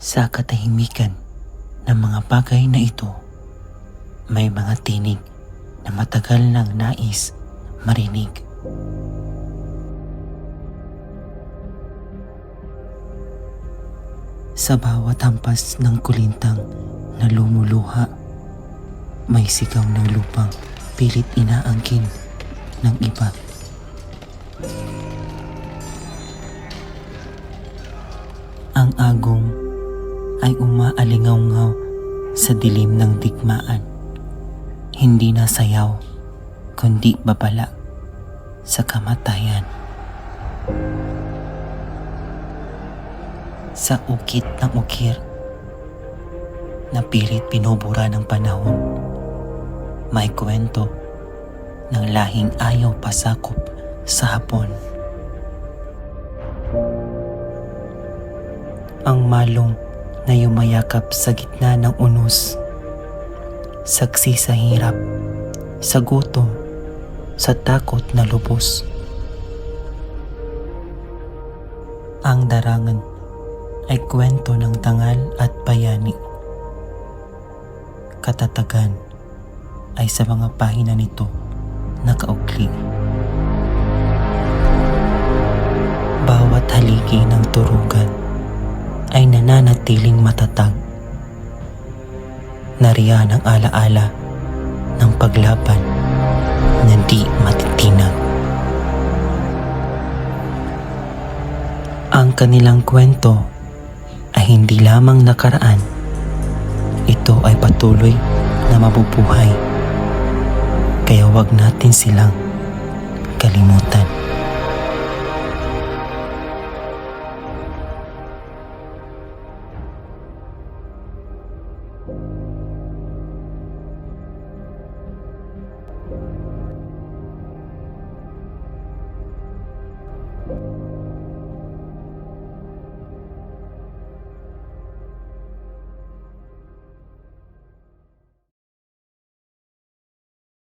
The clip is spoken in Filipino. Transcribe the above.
Sa katahimikan ng mga bagay na ito, may mga tinig na matagal nang nais marinig. Sa bawat hampas ng kulintang na lumuluha, may sigaw ng lupang pilit inaangkin ng iba. Ang agong ay umaalingaw-ngaw sa dilim ng digmaan. Hindi na sayaw, kundi babala sa kamatayan. Sa ukit ng ukir na pilit pinubura ng panahon, may kwento ng lahing ayaw pasakop sa hapon. Ang malong na yumayakap sa gitna ng unos, saksi sa hirap, sa gutom, sa takot na lubos. Ang darangan ay kwento ng tangal at bayani. Katatagan ay sa mga pahina nito nakaukli. Bawat haligi ng turugan ay nananatiling matatag. Nariyan ang alaala ng paglaban na di matitinag. Ang kanilang kwento ay hindi lamang nakaraan. Ito ay patuloy na mabubuhay. Kaya wag natin silang kalimutan.